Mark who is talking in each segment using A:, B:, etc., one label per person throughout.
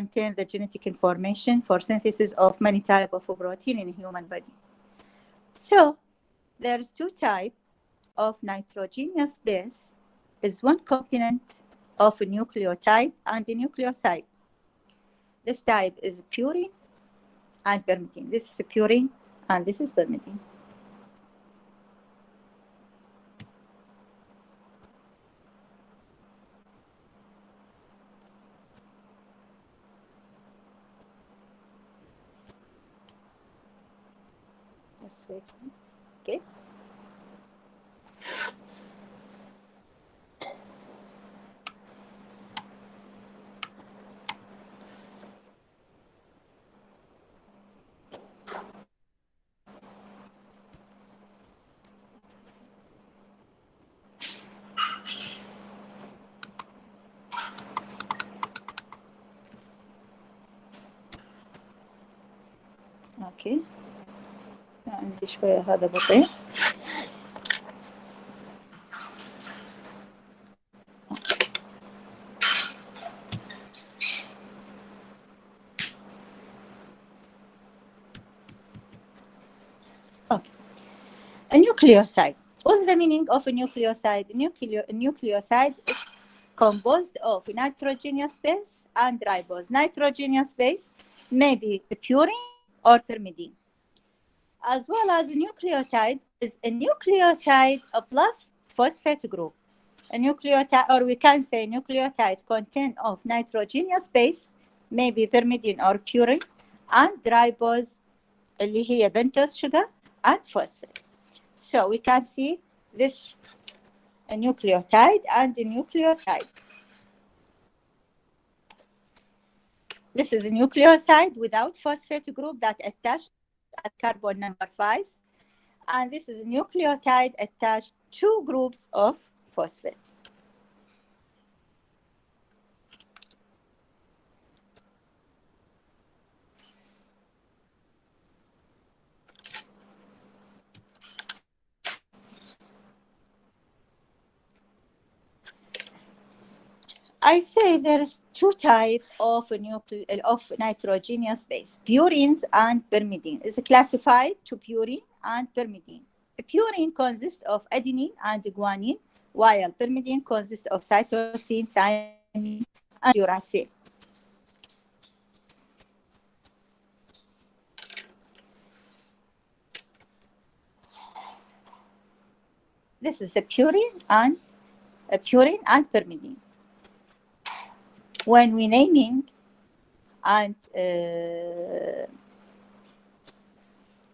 A: contain the genetic information for synthesis of many types of protein in human body. So there's two types of nitrogenous base. Is one component of a nucleotide and a nucleoside. This type is purine and pyrimidine. This is purine and this is pyrimidine. Just wait. Okay. اوكي عندي شوية هذا بطيء. Okay. A nucleoside. What's the meaning of a nucleoside? A nucleoside is composed of nitrogenous base and ribose. Nitrogenous base may be the purine or pyrimidine. As well as a nucleotide is a nucleoside plus phosphate group. A nucleotide, or we can say nucleotide contain of nitrogenous base, maybe pyrimidine or purine, and ribose اللي هي pentose sugar and phosphate. So we can see this a nucleotide and a nucleoside. This is a nucleoside without phosphate group that attached at carbon number 5. And this is a nucleotide attached two groups of phosphate. I say there is two types of nitrogenous base, purines and pyrimidine. It's classified to purine and pyrimidine. Purine consists of adenine and guanine, while pyrimidine consists of cytosine, thymine, and uracil. This is the purine and pyrimidine. When we naming and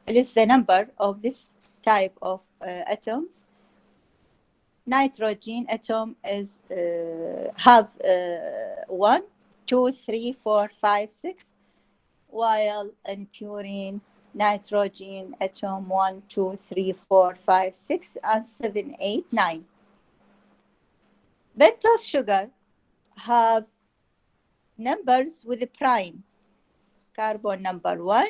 A: list the number of this type of atoms, nitrogen atom is have 1, 2, 3, 4, 5, 6, while in purine nitrogen atom 1, 2, 3, 4, 5, 6, and 7, 8, 9. Pentose sugar have numbers with a prime. Carbon number 1,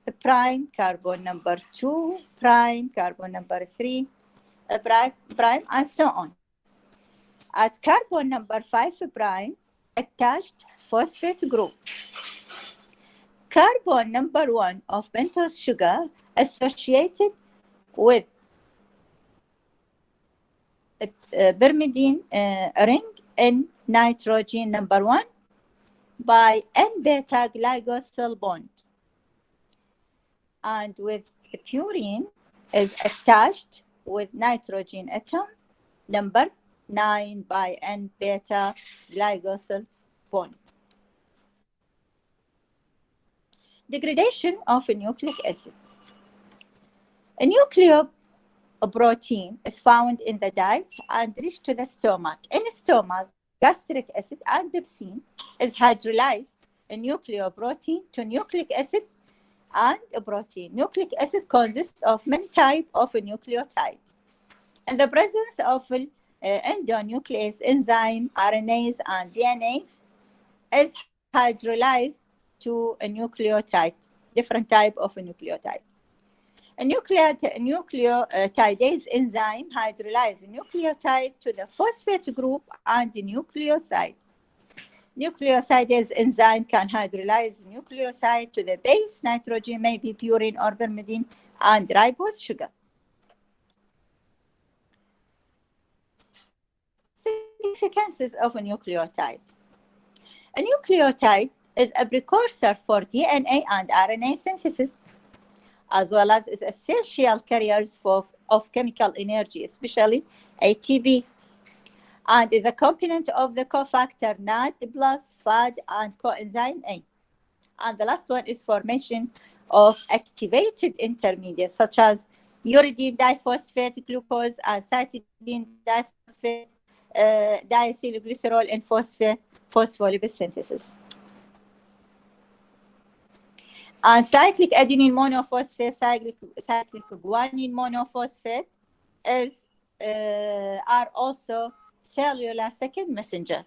A: a prime, carbon number 2, prime, carbon number 3, a prime, and so on. At carbon number 5 prime, attached phosphate group. Carbon number 1 of pentose sugar associated with a pyrimidine ring in nitrogen number 1 by N-beta glycosyl bond, and with the purine is attached with nitrogen atom number 9 by N-beta glycosyl bond. Degradation of a nucleic acid. A nucleoprotein is found in the diet and reached to the stomach. In the stomach, gastric acid and pepsin is hydrolyzed a nucleoprotein to nucleic acid and a protein. Nucleic acid consists of many types of a nucleotide. In the presence of endonuclease enzyme, RNase and DNase is hydrolyzed to a nucleotide, different type of a nucleotide. A nucleotidase enzyme hydrolyzes nucleotide to the phosphate group and the nucleoside. Nucleosidase enzyme can hydrolyze nucleoside to the base, nitrogen, maybe purine or pyrimidine, and ribose sugar. Significances of a nucleotide. A nucleotide is a precursor for DNA and RNA synthesis, as well as is essential carriers of chemical energy, especially ATP, and is a component of the cofactor NAD+, FAD, and coenzyme A. And the last one is formation of activated intermediates such as uridine diphosphate glucose and cytidine diphosphate diacylglycerol in phospholipid synthesis. And cyclic adenine monophosphate, cyclic guanine monophosphate are also cellular second messenger.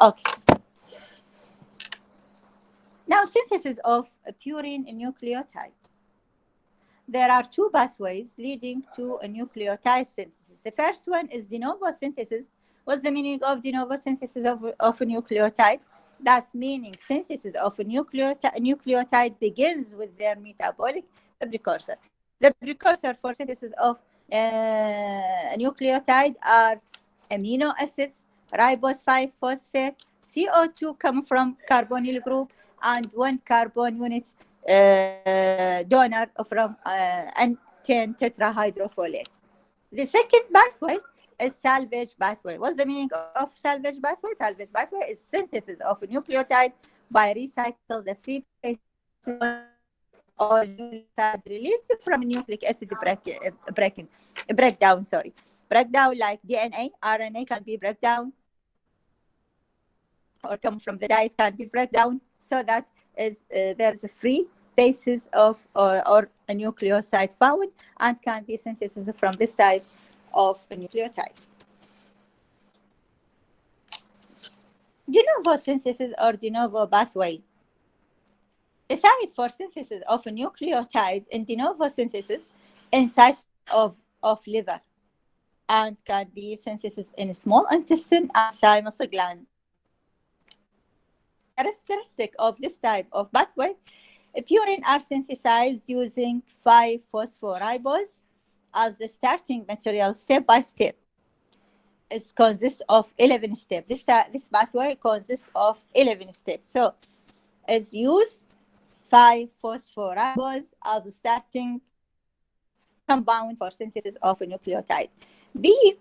A: Okay. Now, synthesis of a purine nucleotide. There are two pathways leading to a nucleotide synthesis. The first one is de novo synthesis. What's the meaning of de novo synthesis of a nucleotide? That's meaning synthesis of a nucleotide begins with their metabolic precursor. The precursor for synthesis of a nucleotide are amino acids, ribose 5-phosphate, CO2 come from carbonyl group, and one carbon unit donor from N10 tetrahydrofolate. The second pathway is salvage pathway. What's the meaning of salvage pathway? Salvage pathway is synthesis of a nucleotide by recycle the free base or nucleotide released from nucleic acid breakdown. Breakdown like DNA, RNA can be breakdown or come from the diet can be breakdown, so that is there's a free basis of or a nucleoside found and can be synthesis from this type of a nucleotide. De novo synthesis or de novo pathway. Aside for synthesis of a nucleotide in de novo synthesis inside of liver, and can be synthesis in small intestine and thymus gland. Characteristic of this type of pathway, purine are synthesized using 5-phosphorypose as the starting material step by step. It consists of 11 steps. This pathway consists of 11 steps. So it's used 5-phosphorypose as a starting compound for synthesis of a nucleotide. B,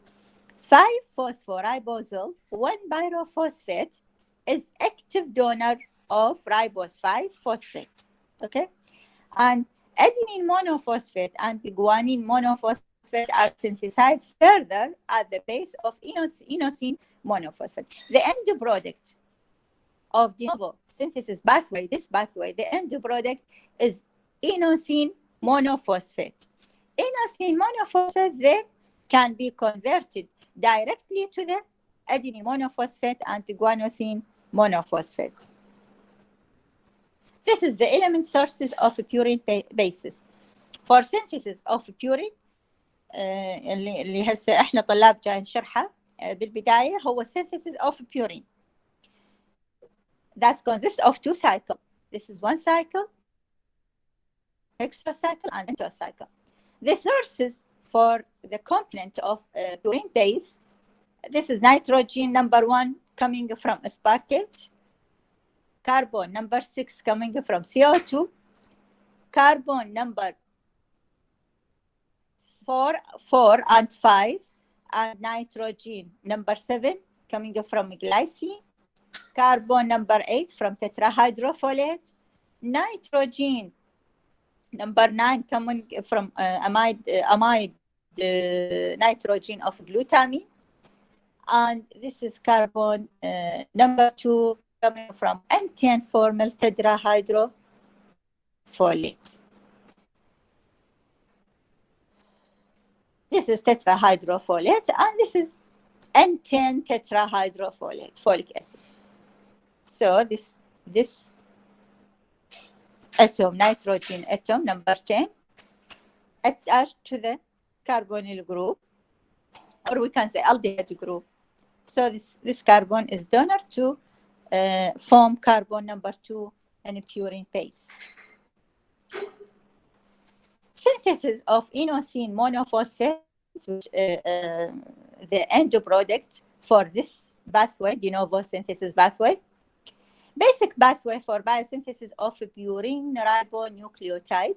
A: 5-phosphorybosal 1-pyrophosphate is active donor of ribose 5-phosphate. Okay, and adenine monophosphate and guanine monophosphate are synthesized further at the base of inosine monophosphate. The end product of de novo synthesis pathway, this pathway, the end product is inosine monophosphate. Inosine monophosphate then can be converted directly to the adenine monophosphate and guanosine monophosphate. This is the element sources of purine bases. For synthesis of purine اللي هسه احنا طلاب جاي نشرحه بالبداية هو synthesis of purine. That consists of two cycles. This is one cycle, hexacycle and endocycle. The sources for the component of purine base, this is nitrogen number 1 coming from aspartate, carbon number 6 coming from CO2, carbon number 4 and 5 and nitrogen number 7 coming from glycine, carbon number 8 from tetrahydrofolate, nitrogen number 9 coming from amide nitrogen of glutamine, and this is carbon number 2 coming from N10-formyl tetrahydrofolate. This is tetrahydrofolate, and this is N10 tetrahydrofolate, folic acid. So this atom, nitrogen atom number 10, attached to the carbonyl group, or we can say aldehyde group. So this carbon is donor to form carbon number 2 and purine base. Synthesis of inosine monophosphate, which the end product for this pathway, de novo synthesis pathway. Basic pathway for biosynthesis of purine ribonucleotide,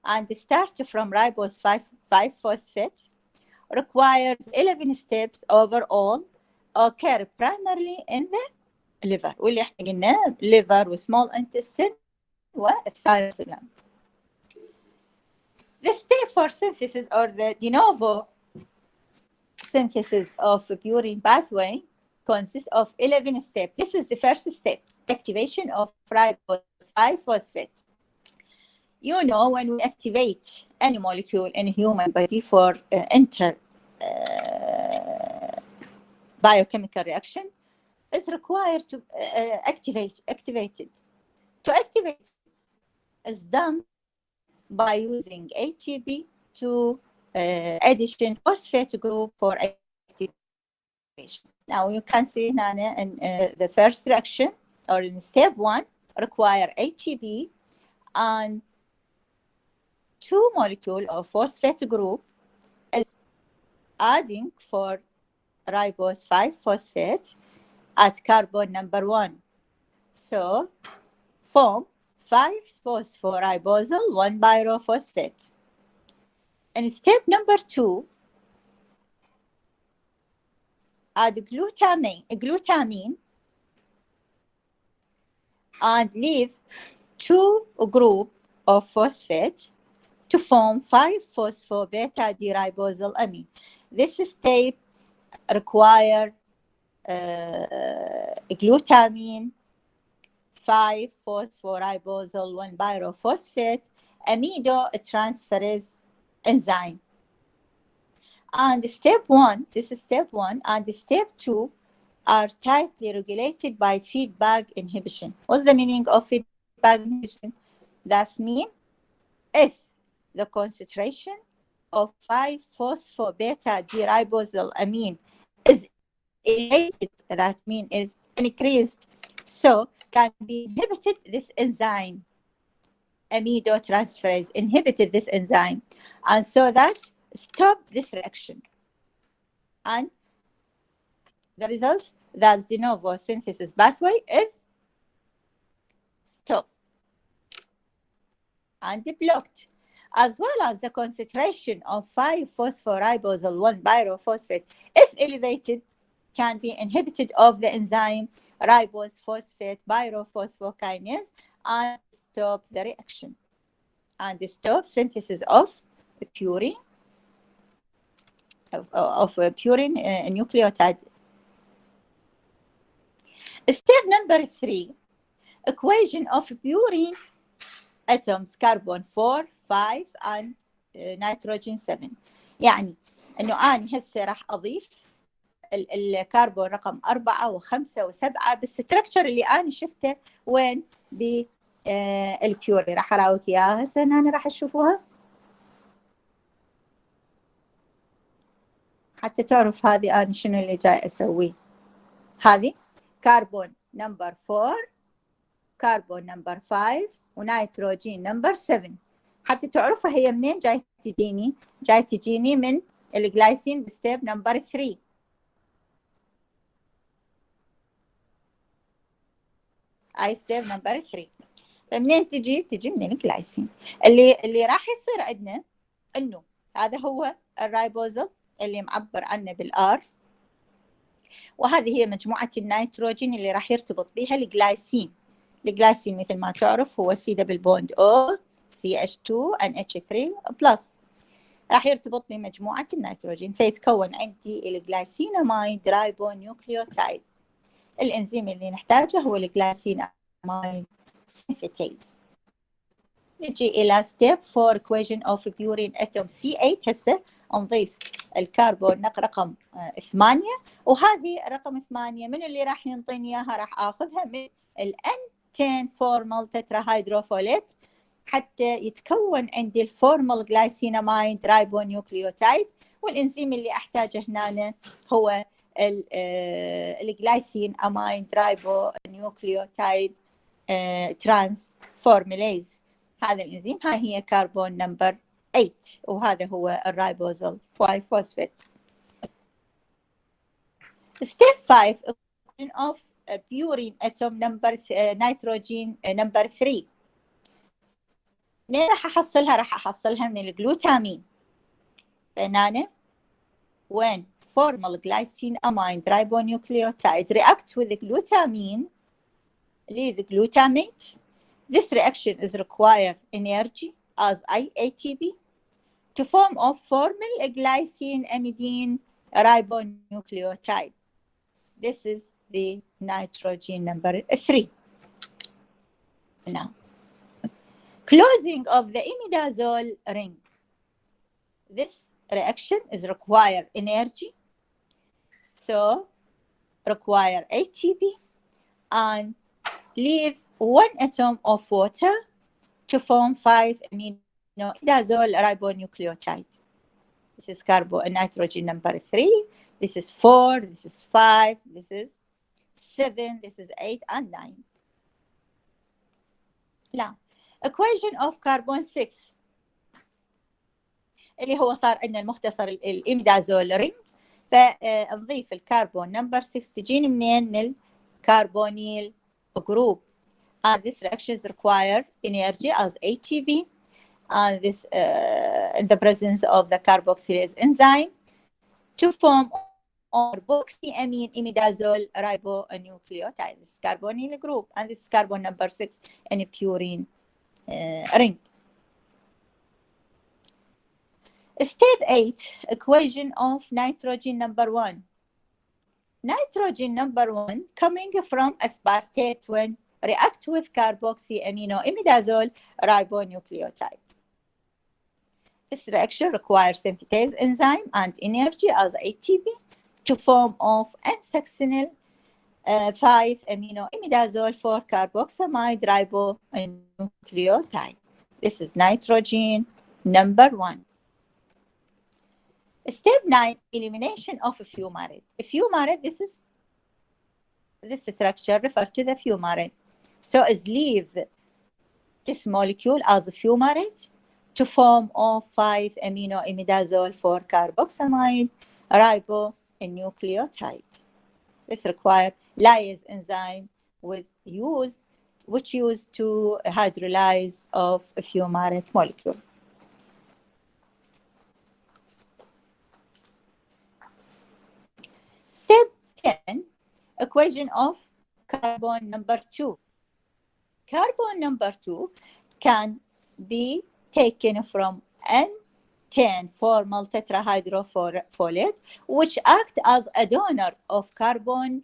A: and start from ribose 5-phosphate, requires 11 steps overall, occur primarily in the liver, واللي احنا قلنا liver وsmall intestine والthyroid gland. The step for synthesis, or the de novo synthesis of purine pathway, consists of 11 steps. This is the first step, activation of ribose 5-phosphate. You know, when we activate any molecule in human body for biochemical reaction, is required to activate it. To activate is done by using ATP to addition phosphate group for activation. Now you can see in the first reaction, or in step 1, require ATP and 2 molecule of phosphate group is adding for ribose 5-phosphate at carbon number 1. So form 5-phosphoribosal 1-pyrophosphate. In step number 2, add glutamine and leave 2 group of phosphate to form 5-phosphobeta-diribosal amine. This step requires glutamine 5-phosphoribosal 1-pyrophosphate amidotransferase enzyme. And step 1, this is step 1, and step 2 are tightly regulated by feedback inhibition. What's the meaning of feedback inhibition? That means if the concentration of 5-phosphobeta-diribosal amine is elevated, that means is increased, so can be inhibited, this enzyme, amidotransferase, inhibited this enzyme, and so that stop this reaction. And the results, that's de novo synthesis pathway, is stopped and blocked, as well as the concentration of 5-phosphoribosal 1-pyrophosphate, if elevated, can be inhibited of the enzyme ribose phosphate pyrophosphokinase and stop the reaction and stop synthesis of purine nucleotide. Step number 3, equation of purine atoms carbon 4, 5 and nitrogen 7. يعني انه انا هسه راح اضيف الكربون رقم 4 و5 و7 بالستركتشر اللي انا شفته وين بالبيوري. راح اراويك اياها هسه، انا راح تشوفوها حتى تعرف هذه انا شنو اللي جاي اسويه. هذه كربون نمبر 4، كربون نمبر 5 ونيتروجين نمبر 7، حتى تعرفها هي منين جاي تجيني. جاي تجيني من الجلايسين بستيب نمبر 3. اي ستيب نمبر 3. فمنين تجي من الجلايسين. اللي راح يصير عندنا انه هذا هو الرايبوزل اللي معبر عنه بالآر، وهذه هي مجموعة النيتروجين اللي راح يرتبط بها الجلايسين. الجلايسين مثل ما تعرف هو سي دبل بوند او CH2 NH3 بلس، راح يرتبط بمجموعة النيتروجين فيتكون عندي الجلايسيناميد رايبونيوكليوتايد. الإنزيم اللي نحتاجه هو الجلايسيناميد سينثيتيز. نجي إلى step 4 equation of purine atom C8. هسه نضيف الكربون رقم 8، وهذه رقم 8 من اللي راح ينطيني إياها؟ راح آخذها من N10 فورمال تتراهيدروفوليت حتى يتكون عندي الفورمال جلايسيناميد رايبونيوكليوتايد. والإنزيم اللي أحتاجه هنا هو الجلايسين أمايد رايبونيوكليوتايد ترانسفورميليز. هذا الإنزيم هاي هي كربون نمبر 8، وهذا هو الرايبوزول 5 فوسفات. Step 5 equation of purine atom number nitrogen number 3. منين راح أحصلها؟ راح أحصلها من الجلوتامين. فهنا when formal glycine-amide ribonucleotide react with the glutamine, leave the glutamate. This reaction is require energy as ATP to form of formal glycine-amidine ribonucleotide. This is the nitrogen number 3. Now, closing of the imidazole ring. This reaction is require energy, so require ATP and leave 1 atom of water to form 5 imidazole ribonucleotide. This is nitrogen number 3, this is 4, this is 5, this is 7, this is 8 and 9. Now, equation of carbon 6 اللي هو صار عندنا المختصر الإميدازول رينج. فنضيف الكربون نمبر 6 تجيني منين؟ من الكربونيل جروب. And this reactions require energy as ATP and this in the presence of the carboxylase enzyme to form carboxyamine imidazole ribonucleotide. This is carbonyl group and this is carbon number 6 in a purine ring. Step 8 equation of nitrogen number 1. Nitrogen number 1 coming from aspartate when react with carboxyaminoimidazole ribonucleotide. This reaction requires synthetase enzyme and energy as ATP to form of N-succinyl 5-aminoimidazole 4-carboxamide ribonucleotide. This is nitrogen number 1. Step 9, elimination of fumarate. Fumarate, this structure refers to the fumarate. So is leave this molecule as a fumarate to form of 5-aminoimidazole 4-carboxamide ribonucleotide. This requires lyase enzyme which used to hydrolyze of a fumarate molecule. Step 10, equation of carbon number 2. Carbon number 2 can be taken from N10 formal tetrahydrofolate, which act as a donor of 1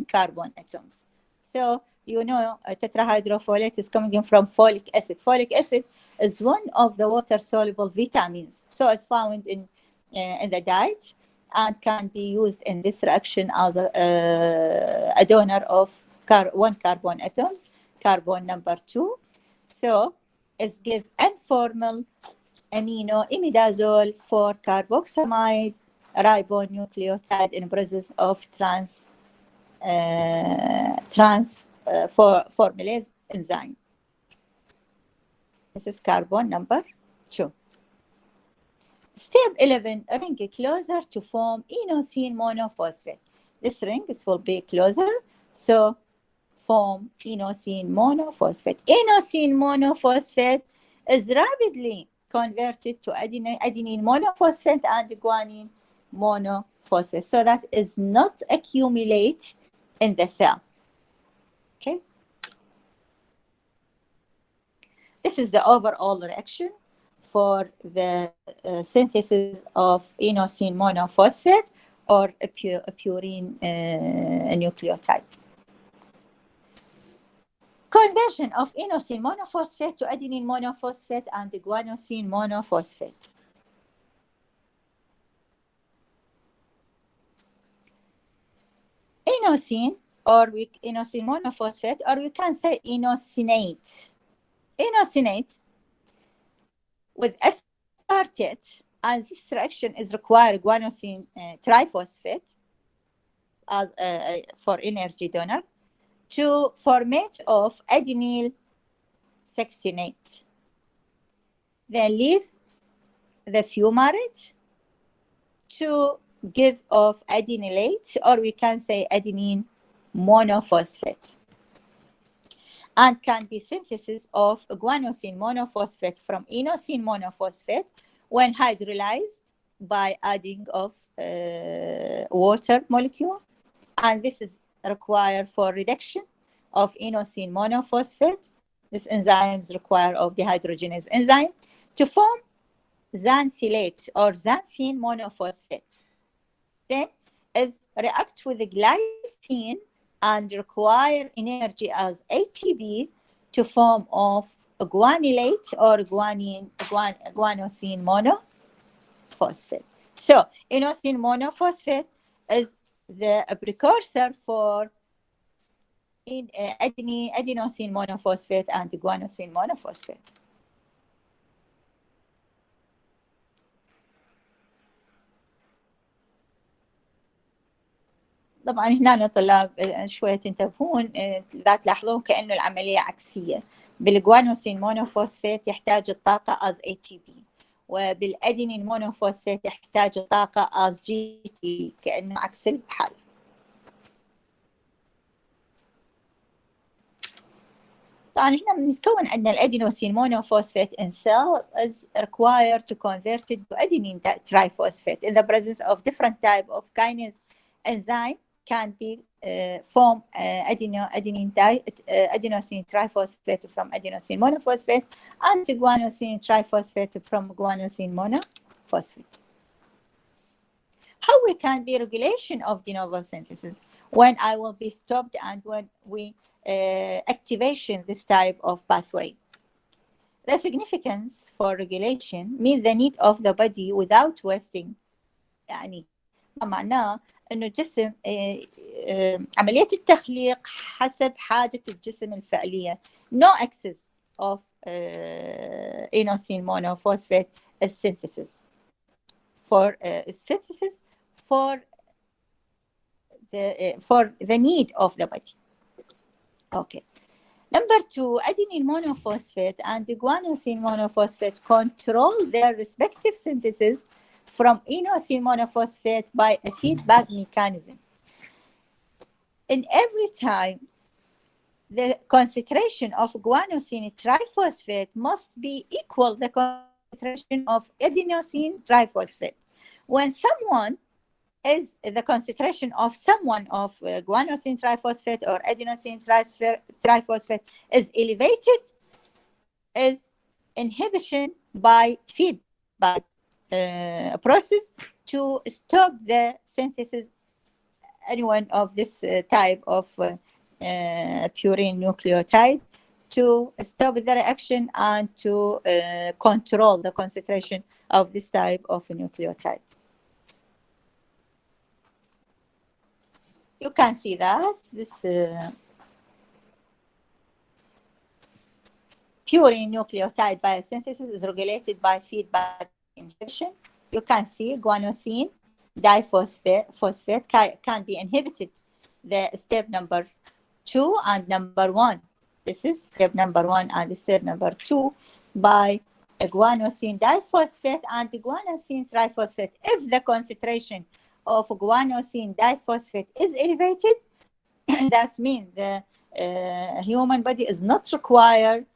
A: carbon atoms. So you know tetrahydrofolate is coming in from folic acid. Folic acid is one of the water-soluble vitamins, so it's found in the diet and can be used in this reaction as a donor of 1 carbon atoms, carbon number 2. So it's give N-formal aminoimidazole 4-carboxamide ribonucleotide in presence of transformylase enzyme. This is carbon number 2. Step 11, ring closer to form inosine monophosphate. This ring will be closer, so form inosine monophosphate. Inosine monophosphate is rapidly converted to adenine monophosphate and guanine monophosphate, so that is not accumulate in the cell. Okay. This is the overall reaction for the synthesis of inosine monophosphate or a purine nucleotide. Conversion of inosine monophosphate to adenine monophosphate and guanosine monophosphate. Inosine inosine monophosphate, or we can say inosinate. Inosinate with aspartate, and this reaction is required guanosine triphosphate as for energy donor to formate of adenyl succinate. Then leave the fumarate to give off adenylate, or we can say adenine monophosphate, and can be synthesis of guanosine monophosphate from inosine monophosphate when hydrolyzed by adding of water molecule, and this is required for reduction of inosine monophosphate. This enzyme is required of dehydrogenase enzyme to form xanthylate or xanthine monophosphate. Then is react with the glycine and require energy as ATP to form of a guanylate or guanosine monophosphate. So inosine monophosphate is the precursor for adenosine monophosphate and guanosine monophosphate. طبعا هنا طلاب شوية تنتبهون لا تلاحظون كأنه العملية عكسية. بالجوانوسين مونوفوسفات يحتاج الطاقة as ATP، وبالأدينين مونوفوسفات يحتاج الطاقة as GT، كأنه عكس الحال. طبعا هنا بنتكون عندنا الأدينوسين مونوفوسفات in cell is required to convert it to adenine triphosphate in the presence of different type of kinase enzyme can be form adenosine triphosphate from adenosine monophosphate and guanosine triphosphate from guanosine monophosphate. How we can be regulation of de novo synthesis? When I will be stopped and when we activation this type of pathway. The significance for regulation means the need of the body without wasting. يعني معناه انه الجسم عمليه التخليق حسب حاجه الجسم الفعليه. No excess of inosine monophosphate synthesis for the need of the body. Okay. Number 2, adenine monophosphate and guanosine monophosphate control their respective synthesis from inosine monophosphate by a feedback mechanism. In every time, the concentration of guanosine triphosphate must be equal to the concentration of adenosine triphosphate. When someone is the concentration of guanosine triphosphate or adenosine triphosphate is elevated, is inhibition by feedback process to stop the synthesis any one of this type of purine nucleotide, to stop the reaction and to control the concentration of this type of nucleotide. You can see that this purine nucleotide biosynthesis is regulated by feedback inhibition. You can see guanosine diphosphate can be inhibited. The step number 2 and number 1. This is step number 1 and step number 2 by guanosine diphosphate and guanosine triphosphate. If the concentration of guanosine diphosphate is elevated, that means the human body is not required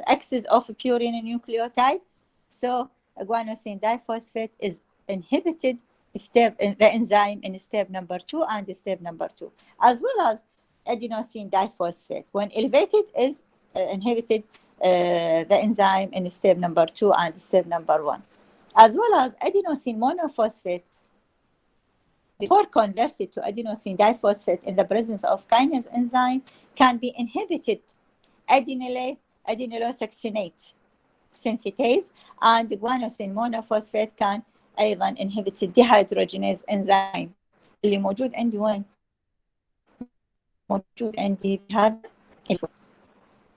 A: excess of purine nucleotide. So guanosine diphosphate is inhibited the enzyme in step number 2 and step number 2, as well as adenosine diphosphate. When elevated, is inhibited the enzyme in step number 2 and step number 1, as well as adenosine monophosphate before converted to adenosine diphosphate in the presence of kinase enzyme can be inhibited adenylosuccinate synthetase, and guanosine monophosphate كان أيضا inhibit الديهيدروجينيز enzyme اللي موجود عندي وين؟ موجود عندي بهذا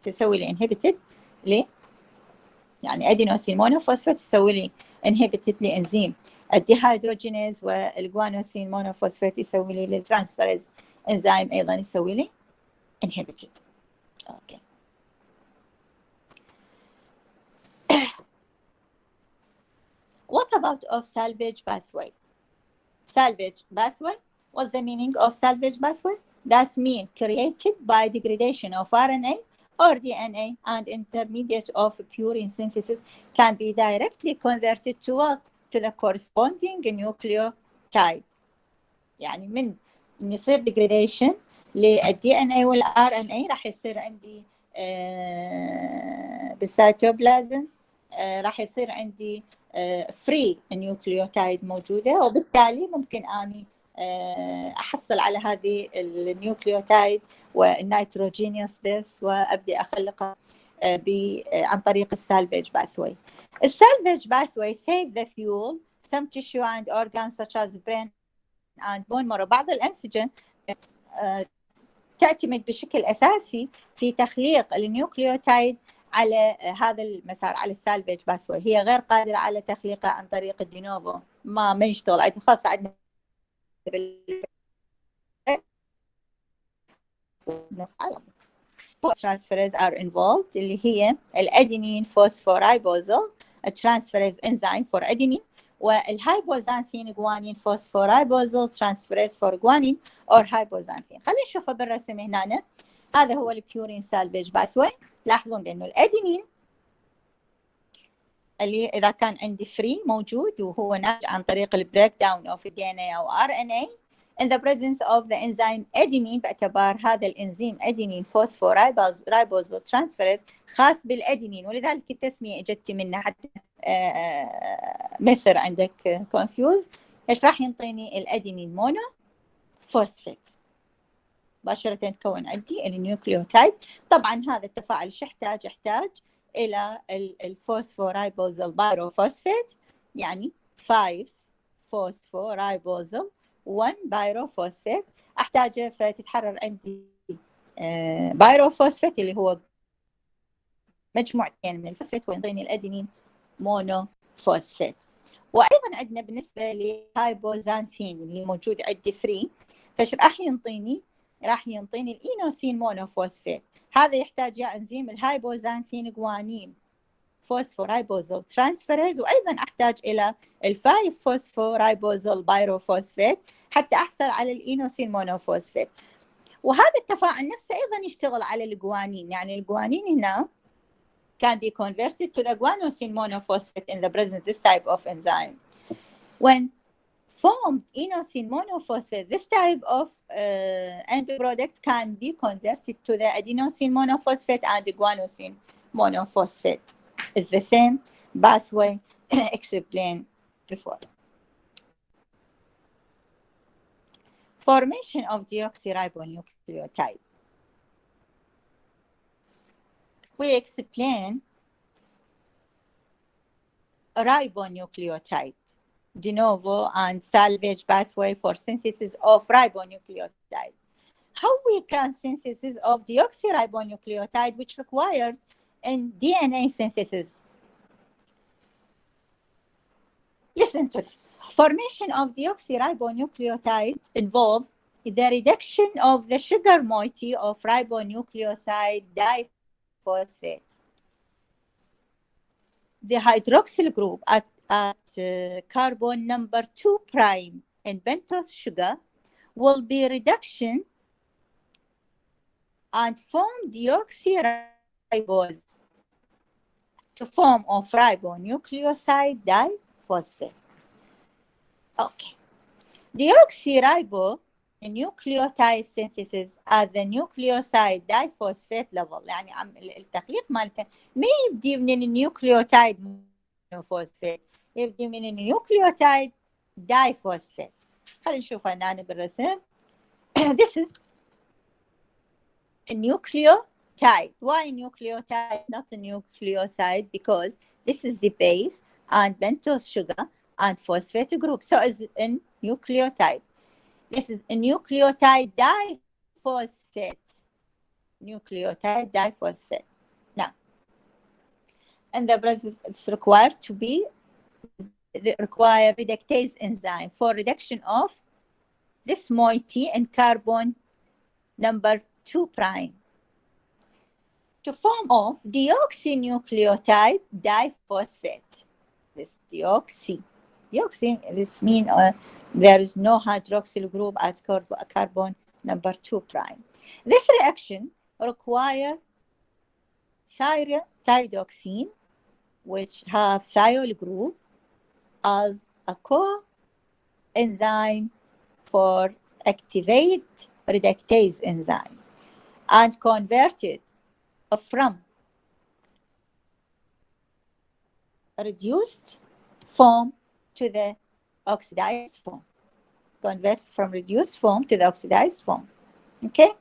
A: تسوي لي inhibited ليه؟ يعني أدينوسين مونوفوسفات تسوي لي inhibited لإنزيم الديهيدروجينيز، والجوانوسين مونوفوسفات يسوي لي للترانسفيرز انزيم أيضا يسوي لي inhibited. Okay. What about of salvage pathway? Salvage pathway, what's the meaning of salvage pathway? That's mean created by degradation of RNA or DNA, and intermediate of purine synthesis can be directly converted to what? To the corresponding nucleotide. يعني من يصير degradation للDNA والRNA راح يصير عندي بالسيتوبلازم راح يصير عندي فري نيوكليوتايد موجودة، وبالتالي ممكن أني أحصل على هذه النيوكليوتايد والنيتروجينيوس بيس وأبدأ أخلقها عن طريق السالفيج باثوي. السالفيج باثوي save the fuel, some tissue and organs such as brain and bone marrow. بعض الأنسجة تعتمد بشكل أساسي في تخليق النيوكليوتايد على هذا المسار، على السالفيج باثوي. هي غير قادرة على تخليقها عن طريق الدينوفو، ما يشتغل خاصة عندنا transferase are involved اللي هي الأدينين فوسفورايبوزل transferase enzyme for adenine، والهايبوزانثين جوانين فوسفورايبوزل transferase for guanine or hypoxanthine. خلينا نشوفه بالرسم هنا. هذا هو البيورين سالفيج باثوي. لاحظون انه الادينين اللي اذا كان عندي فري موجود وهو ناتج عن طريق البريك داون اوف الدي ان اي او ار ان اي in the presence of the enzyme adenine، باعتبار هذا الانزيم adenine phosphorybosyl transferase خاص بالادينين، ولذلك التسميه اجت منه حتى ما يصير عندك كونفيوز. ايش راح ينطيني؟ الادينين مونو فوسفات مباشرة تكون عندي النيوكليوتايد. طبعا هذا التفاعل ايش يحتاج الى الفوسفورايبوزل بايروفوسفات، يعني 5 فوسفورايبوزل 1 بايروفوسفات احتاجه، فتتحرر عندي بايروفوسفات اللي هو مجموعتين من الفوسفات ويعطيني الادينين مونو فوسفات. وايضا عندنا بالنسبه للهايبوزانثين اللي موجود عندي فري، فايش راح ينطيني؟ راح ينطيني الإينوسين مونوفوسفات. هذا يحتاج يا انزيم الهايبوزانثين جوانين فوسفورايبوزل ترانسفيريز، وايضا احتاج الى الفايف فوسفورايبوزل بايروفوسفات حتى احصل على الإينوسين مونوفوسفات. وهذا التفاعل نفسه ايضا يشتغل على الجوانين، يعني الجوانين هنا can be converted to the guanosine monophosphate in the presence this type of enzyme. When formed inosine monophosphate, this type of end product can be converted to the adenosine monophosphate and the guanosine monophosphate. It's the same pathway explained before. Formation of deoxyribonucleotide. We explain ribonucleotide, de novo and salvage pathway for synthesis of ribonucleotide. How we can synthesis of deoxyribonucleotide, which required in DNA synthesis? Listen to this. Formation of deoxyribonucleotide involve the reduction of the sugar moiety of ribonucleoside diphosphate. The hydroxyl group at carbon number 2 prime in pentose sugar will be reduction and form deoxyribose to form of ribonucleoside diphosphate. Okay. Deoxyribonucleotide synthesis at the nucleoside diphosphate level. يعني التخليق مالته ما يبدي من النيوكليوتايد مونوفوسفات، يبدي من النيوكليوتايد دايفوسفات. خلينا نشوف هنا بالرسم. This is a nucleotide. Why nucleotide, not a nucleoside? Because this is the base and pentose sugar and phosphate group. So it's a nucleotide. This is a nucleotide diphosphate. Nucleotide diphosphate. Now, and the process is required to be require reductase enzyme for reduction of this moiety in carbon number 2 prime to form of deoxynucleotide diphosphate. This deoxy, this means there is no hydroxyl group at carbon number 2 prime. This reaction requires thyroxine, which have thiol group, as a coenzyme for activate reductase enzyme and converted from reduced form to the oxidized form. Convert from reduced form to the oxidized form. Okay?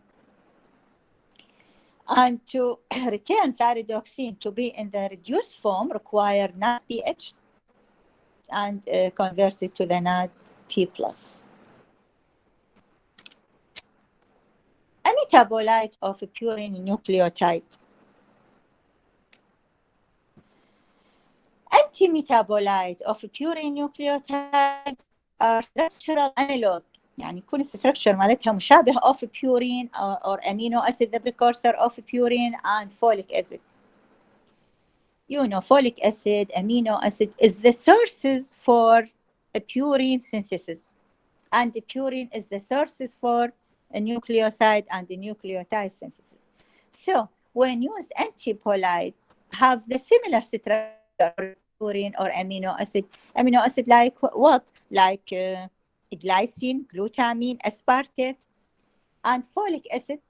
A: And to return thyrodoxine to be in the reduced form require NADPH and convert it to the NADP+. A metabolite of a purine nucleotide. Anti-metabolite of a purine nucleotide are structural analog. يعني يكون structure مالتها مشابه of purine or amino acid, the precursor of purine and folic acid. You know, folic acid, amino acid is the sources for a purine synthesis, and the purine is the sources for a nucleoside and the nucleotide synthesis. So when used, antipolite have the similar structure purine or amino acid. Amino acid like what? Like glycine, glutamine, aspartate, and folic acid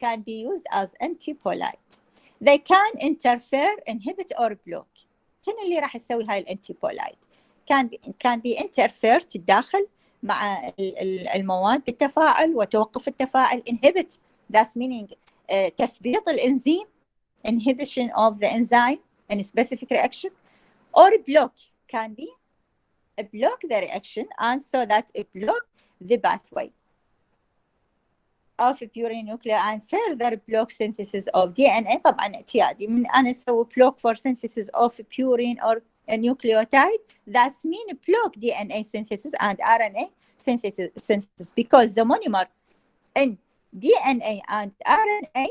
A: can be used as antipolite. They can interfere, inhibit or block. شنو اللي راح يسوي هاي الانتيبولايت؟ can be interfere تتداخل مع المواد بالتفاعل وتوقف التفاعل. inhibit, that's meaning تثبيط الانزيم, inhibition of the enzyme in a specific reaction, or block, can be block the reaction and so that it block the pathway of purine nuclei and further block synthesis of DNA. طبعا اعتيادي من أنا أسوي block for synthesis of purine or a nucleotide, that's mean block DNA synthesis and RNA synthesis because the monomer in DNA and RNA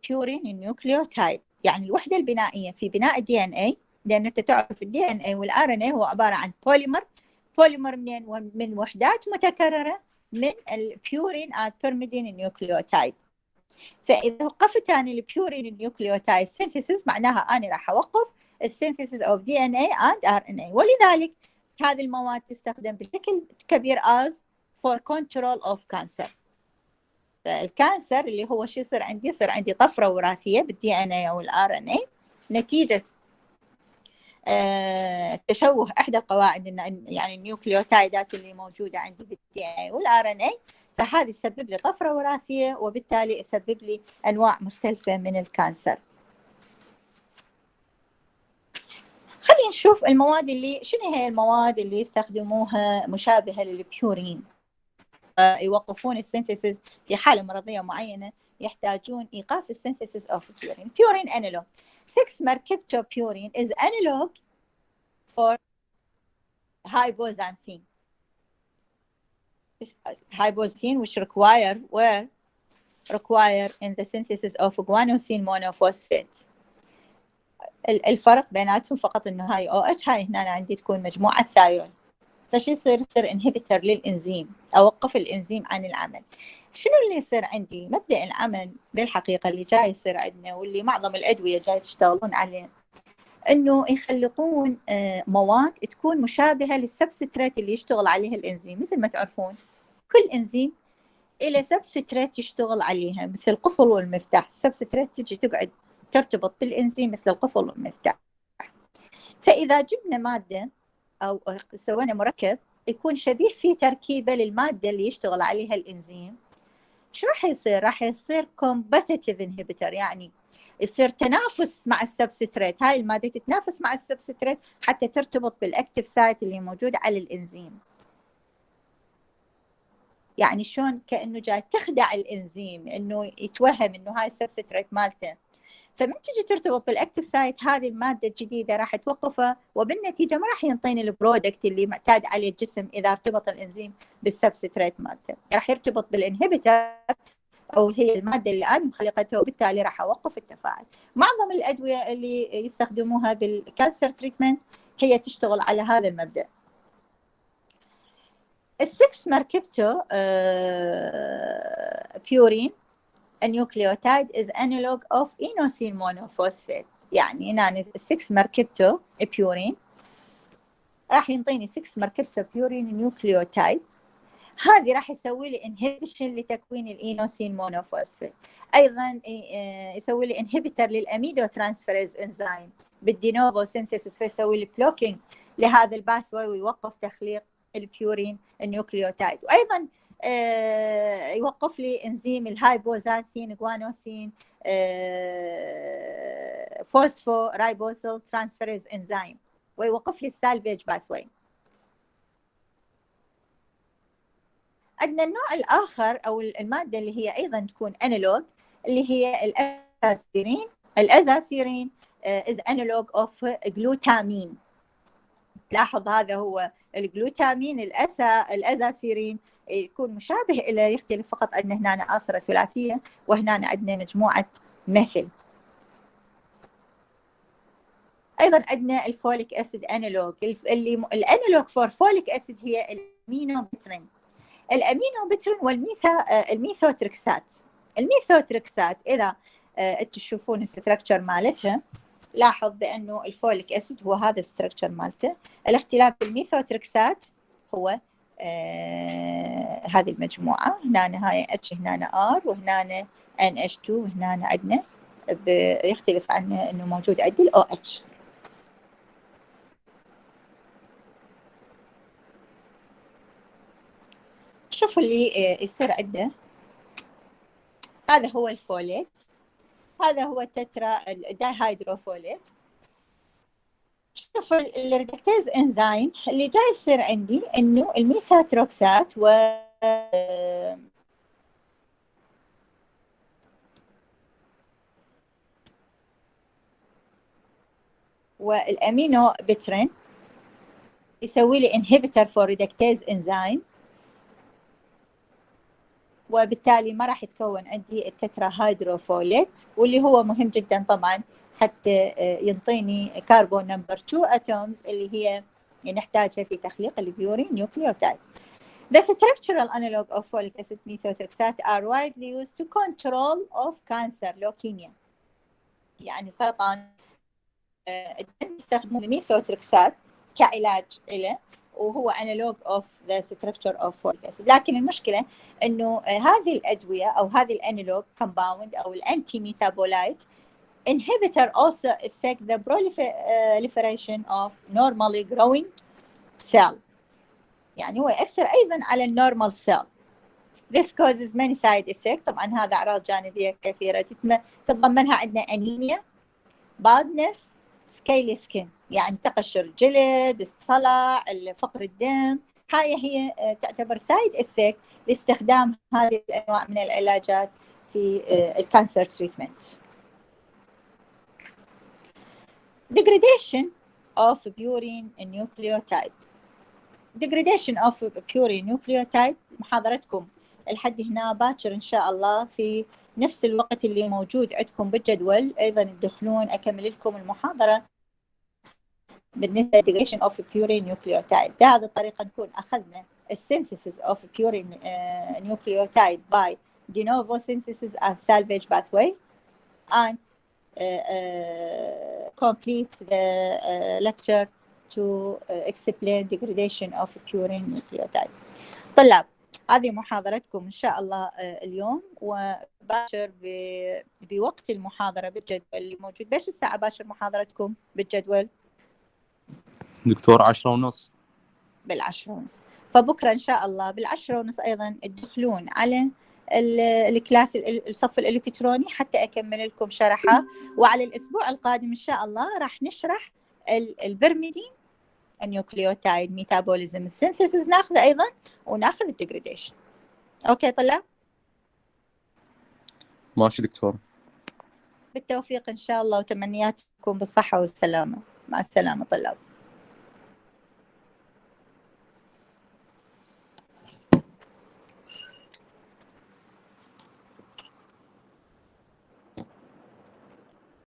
A: purine nucleotide. يعني الوحدة البنائية في بناء الدي ان اي، لأن أنت تعرف الدي ان اي والار ان اي هو عبارة عن بوليمر من وحدات متكررة من البيورين and pyrimidine nucleotide. فإذا وقفت أنا البيورين النيوكليوتايد synthesis معناها أنا راح أوقف السينثيسيس of DNA and RNA. ولذلك هذه المواد تستخدم بشكل كبير as for control of cancer. الكانسر اللي هو شو يصير عندي؟ يصير عندي طفرة وراثية بالدي ان اي او الار ان اي نتيجة تشوه احدى القواعد يعني النيوكليوتايدات اللي موجودة عندي بالدي ان اي والار ان اي، فهذه تسبب لي طفرة وراثية وبالتالي يسبب لي انواع مختلفة من الكانسر. خلينا نشوف المواد اللي شنو هي المواد اللي يستخدموها مشابهة للبيورين يوقفون السينثيسيس في حالة مرضية معينة يحتاجون إيقاف السينثيسيس of purine. Purine analog 6 mercaptopurine is analog for hypoxanthine. Hypoxanthine which require in the synthesis of guanosine monophosphate. الفرق بيناتهم فقط إنه هاي OH هاي هنا عندي تكون مجموعة ثايول، فشي يصير انهبيتر للإنزيم، أوقف الإنزيم عن العمل. شنو اللي يصير عندي؟ مبدأ العمل بالحقيقة اللي جاي يصير عندنا واللي معظم الأدوية جاي تشتغلون عليه انه يخلقون مواد تكون مشابهه للسبستريت اللي يشتغل عليها الانزيم. مثل ما تعرفون كل انزيم الى سبستريت يشتغل عليها، مثل القفل والمفتاح. السبستريت تجي تقعد ترتبط بالانزيم مثل القفل والمفتاح. فاذا جبنا ماده او سوينا مركب يكون شبيه في تركيبه للماده اللي يشتغل عليها الانزيم، ايش راح يصير؟ راح يصير competitive inhibitor، يعني يصير تنافس مع السبستريت. هاي الماده تتنافس مع السبستريت حتى ترتبط بالاكتيف سايت اللي موجود على الانزيم. يعني شلون؟ كانه جاي تخدع الانزيم انه يتوهم انه هاي السبستريت مالته. فمن تجي ترتبط بالاكتيف سايت هذه الماده الجديده راح توقفها، وبالنتيجه ما راح ينطيني البرودكت اللي معتاد عليه الجسم اذا ارتبط الانزيم بالسبستريت مالته. راح يرتبط بالانهبيتر او هي الماده اللي انا مخلقتها، وبالتالي راح اوقف التفاعل. معظم الادويه اللي يستخدموها بالكانسر تريتمنت هي تشتغل على هذا المبدا. السكس مركبته بيورين النيوكليوتايد is analog of inosine monophosphate. يعني هنا السكس مركبته بيورين راح ينطيني 6 مركبته بيورين نيوكليوتايد. هذه راح يسوي لي انهبيشن لتكوين الاينوسين مونوفوسفيت. ايضا يسوي لي انهبيتر للاميدو ترانسفيريز انزيم بالدينوفو سينثيسيس، فيسوي لي بلوكينج لهذا الباثوي ويوقف تخليق البيورين النيوكليوتايد. وايضا يوقف لي انزيم الهايبوزانثين جوانوسين فوسفو رايبوسيل ترانسفيريز انزيم، ويوقف لي السالفيج باثوي. عندنا النوع الآخر أو المادة اللي هي أيضا تكون أنالوج اللي هي الأزاسيرين. الأزاسيرين is analog of glutamine. لاحظ هذا هو الجلوتامين. الأزاسيرين يكون مشابه إلى، يختلف فقط أن هنا عناصر ثلاثية وهنا عندنا مجموعة مثل. أيضا عندنا الفوليك أسيد أنالوج. الأنالوج فور فوليك أسيد هي الأمينوبترين. الامينوبترين والميثوتريكسات. الميثوتريكسات اذا تشوفون الستركتشر مالتها لاحظ بانه الفوليك اسيد هو هذا الستركتشر مالته. الاختلاف بالميثوتريكسات هو هذه المجموعه، هنا هاي اتش، هنا ار، وهنا NH2، وهنا عندنا يختلف عنه انه موجود عندي الاو اتش. شوفوا اللي يصير عنده. هذا هو الفوليت، هذا هو التترا الدايهيدروفوليت. شوف الريدكتيز انزيم اللي جاي يصير عندي انه الميثاتروكسات والامينو بترين يسوي لي انهبيتر فور ريدكتيز انزيم، وبالتالي ما راح يتكون عندي التترا هيدروفوليت، واللي هو مهم جدا طبعا حتى ينطيني كربون نمبر 2 اتومز اللي هي نحتاجها في تخليق البيورين نيوكليوتايد. The structural analog of folic acid methotrexate are widely used to control of cancer leukemia. يعني سرطان يستخدمون الميثوتريكسات كعلاج له، وهو analog of the structure of folic acid. لكن المشكلة إنه هذه الأدوية أو هذه الانالوج compound أو الانتي ميتابولايت inhibitor also affect the proliferation of normally growing cell. يعني هو يأثر أيضا على النورمال سيل. This causes many side effects. طبعا هذا أعراض جانبية كثيرة تتضمنها عندنا أنيميا، baldness، scaly skin، يعني تقشر جلد، صلع، فقر الدم. هاي هي تعتبر side effect لاستخدام هذه الأنواع من العلاجات في الكانسر تريتمنت. Degradation of purine nucleotide. Degradation of purine nucleotide محاضرتكم لحد هنا باكر إن شاء الله في نفس الوقت اللي موجود عندكم بالجدول. أيضا تدخلون أكمل لكم المحاضرة بالنسبة Degradation of purine nucleotide. بهذه الطريقة نكون أخذنا synthesis of purine nucleotide by de novo synthesis and salvage pathway and complete the lecture to explain degradation of purine nucleotide. طلاب، هذه محاضرتكم إن شاء الله اليوم، وباشر بوقت المحاضرة بالجدول اللي موجود. بيش الساعة باشر محاضرتكم بالجدول؟
B: دكتور 10:30.
A: بال10:30. فبكرة إن شاء الله بال10:30 أيضا تدخلون على الكلاس الصف الإلكتروني حتى أكمل لكم شرحه. وعلى الأسبوع القادم إن شاء الله راح نشرح البرميدين، النيوكليوتايد ميتابوليزم، السينثيسيس ناخذ أيضا، وناخذ الديجريديشن. أوكي طلاب؟
B: ماشي دكتور.
A: بالتوفيق إن شاء الله، وتمنياتكم بالصحة والسلامة. مع السلامة طلاب.